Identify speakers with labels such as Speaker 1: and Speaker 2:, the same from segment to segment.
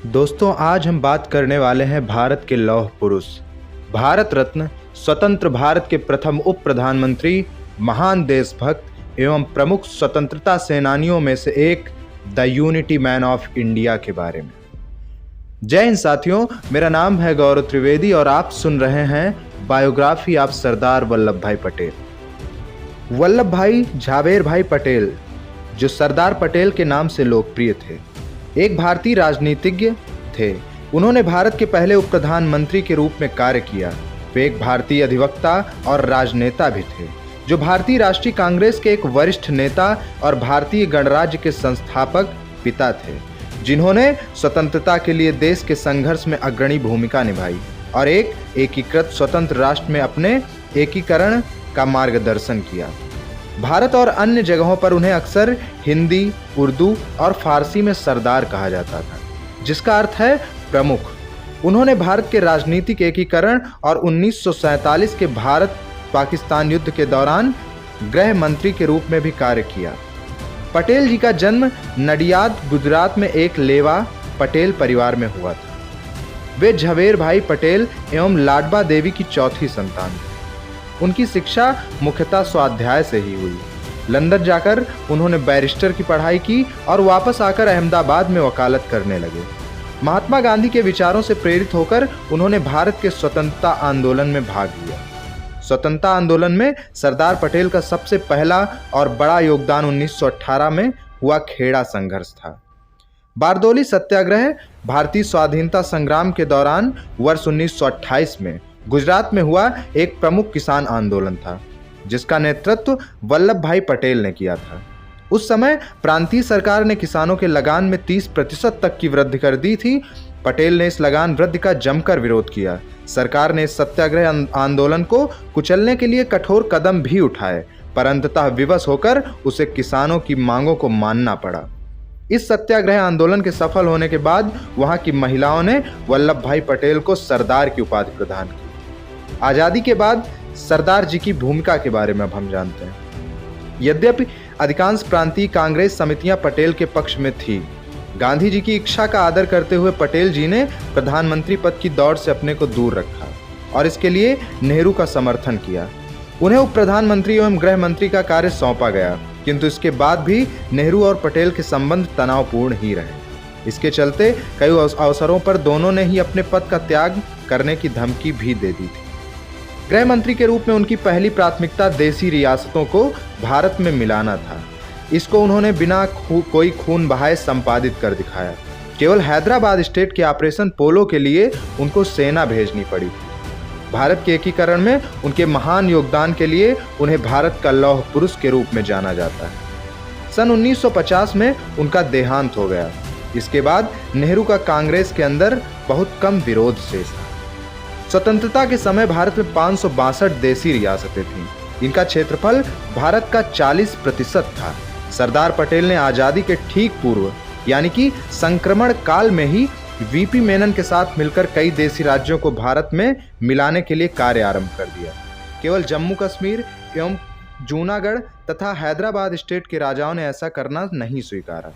Speaker 1: दोस्तों, आज हम बात करने वाले हैं भारत के लौह पुरुष, भारत रत्न, स्वतंत्र भारत के प्रथम उप प्रधानमंत्री, महान देशभक्त एवं प्रमुख स्वतंत्रता सेनानियों में से एक, the unity man of India के बारे में। जय हिंद साथियों, मेरा नाम है गौरव त्रिवेदी और आप सुन रहे हैं बायोग्राफी ऑफ सरदार वल्लभ भाई पटेल। वल्लभ भाई झावेर भाई पटेल, जो सरदार पटेल के नाम से लोकप्रिय थे, एक भारतीय राजनीतिज्ञ थे। उन्होंने भारत के पहले उप प्रधानमंत्री के रूप में कार्य किया। वे एक भारतीय अधिवक्ता और राजनेता भी थे, जो भारतीय राष्ट्रीय कांग्रेस के एक वरिष्ठ नेता और भारतीय गणराज्य के संस्थापक पिता थे, जिन्होंने स्वतंत्रता के लिए देश के संघर्ष में अग्रणी भूमिका निभाई और एक एकीकृत स्वतंत्र राष्ट्र में अपने एकीकरण का मार्गदर्शन किया। भारत और अन्य जगहों पर उन्हें अक्सर हिंदी, उर्दू और फारसी में सरदार कहा जाता था, जिसका अर्थ है प्रमुख। उन्होंने भारत के राजनीतिक एकीकरण और 1947 के भारत पाकिस्तान युद्ध के दौरान गृह मंत्री के रूप में भी कार्य किया। पटेल जी का जन्म नडियाद, गुजरात में एक लेवा पटेल परिवार में हुआ था। वे झावेर भाई पटेल एवं लाडबा देवी की चौथी संतान थे। उनकी शिक्षा मुख्यतः स्वाध्याय से ही हुई। लंदन जाकर उन्होंने बैरिस्टर की पढ़ाई की और वापस आकर अहमदाबाद में वकालत करने लगे। महात्मा गांधी के विचारों से प्रेरित होकर उन्होंने भारत के स्वतंत्रता आंदोलन में भाग लिया। स्वतंत्रता आंदोलन में सरदार पटेल का सबसे पहला और बड़ा योगदान 1918 में हुआ खेड़ा संघर्ष था। बारदोली सत्याग्रह भारतीय स्वाधीनता संग्राम के दौरान वर्ष 1928 में गुजरात में हुआ एक प्रमुख किसान आंदोलन था, जिसका नेतृत्व वल्लभ भाई पटेल ने किया था। उस समय प्रांतीय सरकार ने किसानों के लगान में 30% तक की वृद्धि कर दी थी। पटेल ने इस लगान वृद्धि का जमकर विरोध किया। सरकार ने इस सत्याग्रह आंदोलन को कुचलने के लिए कठोर कदम भी उठाए, पर अंततः विवश होकर उसे किसानों की मांगों को मानना पड़ा। इस सत्याग्रह आंदोलन के सफल होने के बाद वहां की महिलाओं ने वल्लभ भाई पटेल को सरदार की उपाधि प्रदान की। आज़ादी के बाद सरदार जी की भूमिका के बारे में अब हम जानते हैं। यद्यपि अधिकांश प्रांतीय कांग्रेस समितियां पटेल के पक्ष में थी, गांधी जी की इच्छा का आदर करते हुए पटेल जी ने प्रधानमंत्री पद की दौड़ से अपने को दूर रखा और इसके लिए नेहरू का समर्थन किया। उन्हें उप प्रधानमंत्री एवं गृह मंत्री का कार्य सौंपा गया, किंतु इसके बाद भी नेहरू और पटेल के संबंध तनावपूर्ण ही रहे। इसके चलते कई अवसरों पर दोनों ने ही अपने पद का त्याग करने की धमकी भी दे दी थी। गृह मंत्री के रूप में उनकी पहली प्राथमिकता देसी रियासतों को भारत में मिलाना था। इसको उन्होंने बिना कोई खून बहाए संपादित कर दिखाया। केवल हैदराबाद स्टेट के ऑपरेशन पोलो के लिए उनको सेना भेजनी पड़ी थी। भारत के एकीकरण में उनके महान योगदान के लिए उन्हें भारत का लौह पुरुष के रूप में जाना जाता है। सन 1950 में उनका देहांत हो गया। इसके बाद नेहरू का कांग्रेस के अंदर बहुत कम विरोध शेष था। स्वतंत्रता के समय भारत में 562 देसी रियासतें थीं। इनका क्षेत्रफल भारत का 40% था। सरदार पटेल ने आज़ादी के ठीक पूर्व यानी कि संक्रमण काल में ही वीपी मेनन के साथ मिलकर कई देसी राज्यों को भारत में मिलाने के लिए कार्य आरंभ कर दिया। केवल जम्मू कश्मीर एवं जूनागढ़ तथा हैदराबाद स्टेट के राजाओं ने ऐसा करना नहीं स्वीकारा।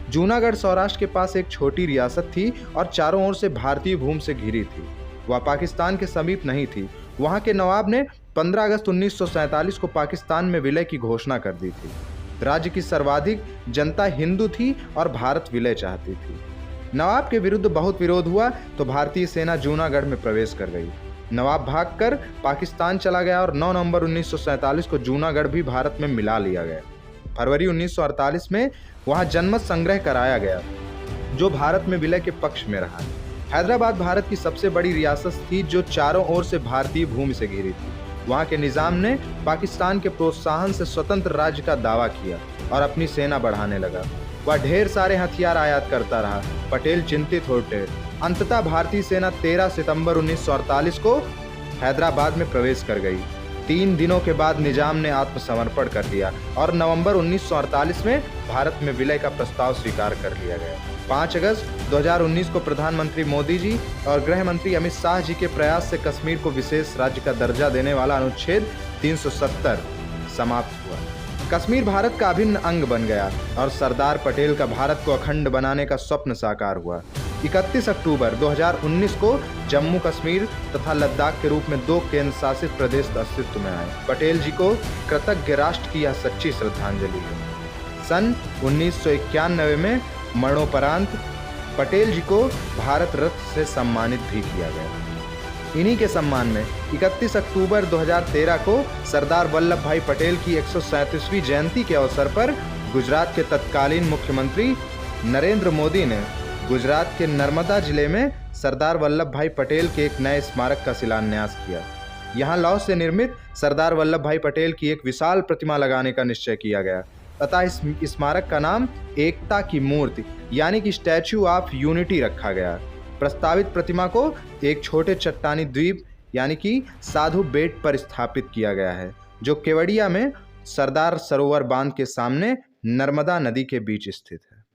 Speaker 1: जूनागढ़ सौराष्ट्र के पास एक छोटी रियासत थी और चारों ओर से भारतीय भूमि से घिरी थी। वह पाकिस्तान के समीप नहीं थी। वहां के नवाब ने 15 अगस्त 1947 को पाकिस्तान में विलय की घोषणा कर दी थी। राज्य की सर्वाधिक जनता हिंदू थी और भारत विलय चाहती थी। नवाब के विरुद्ध बहुत विरोध हुआ तो भारतीय सेना जूनागढ़ में प्रवेश कर गई। नवाब भागकर पाकिस्तान चला गया और 9 नवंबर 1947 को जूनागढ़ भी भारत में मिला लिया गया। फरवरी 1948 में वहां जनमत संग्रह कराया गया, जो भारत में विलय के पक्ष में रहा। हैदराबाद भारत की सबसे बड़ी रियासत थी, जो चारों ओर से भारतीय भूमि से घिरी थी। वहां के निजाम ने पाकिस्तान के प्रोत्साहन से स्वतंत्र राज्य का दावा किया और अपनी सेना बढ़ाने लगा। वह ढेर सारे हथियार आयात करता रहा। पटेल चिंतित हो उठे। अंततः भारतीय सेना 13 सितंबर 1948 को हैदराबाद में प्रवेश कर गई। 3 दिनों के बाद निजाम ने आत्मसमर्पण कर दिया और नवंबर 1948 में भारत में विलय का प्रस्ताव स्वीकार कर लिया गया। 5 अगस्त 2019 को प्रधानमंत्री मोदी जी और गृह मंत्री अमित शाह जी के प्रयास से कश्मीर को विशेष राज्य का दर्जा देने वाला अनुच्छेद 370 समाप्त हुआ। कश्मीर भारत का अभिन्न अंग बन गया और सरदार पटेल का भारत को अखंड बनाने का स्वप्न साकार हुआ। 31 अक्टूबर 2019 को जम्मू कश्मीर तथा लद्दाख के रूप में 2 केंद्र शासित प्रदेश अस्तित्व में आए। पटेल जी को कृतज्ञ राष्ट्र की यह सच्ची श्रद्धांजलि है। सन 1991 में मरणोपरांत पटेल जी को भारत रत्न से सम्मानित भी किया गया। इन्हीं के सम्मान में 31 अक्टूबर 2013 को सरदार वल्लभ भाई पटेल की 137वीं जयंती के अवसर पर गुजरात के तत्कालीन मुख्यमंत्री नरेंद्र मोदी ने गुजरात के नर्मदा जिले में सरदार वल्लभ भाई पटेल के एक नए स्मारक का शिलान्यास किया। यहाँ लौह से निर्मित सरदार वल्लभ भाई पटेल की एक विशाल प्रतिमा लगाने का निश्चय किया गया तथा इस स्मारक का नाम एकता की मूर्ति यानी कि स्टैच्यू ऑफ यूनिटी रखा गया। प्रस्तावित प्रतिमा को एक छोटे चट्टानी द्वीप यानी कि साधु बेट पर स्थापित किया गया है, जो केवड़िया में सरदार सरोवर बांध के सामने नर्मदा नदी के बीच स्थित है।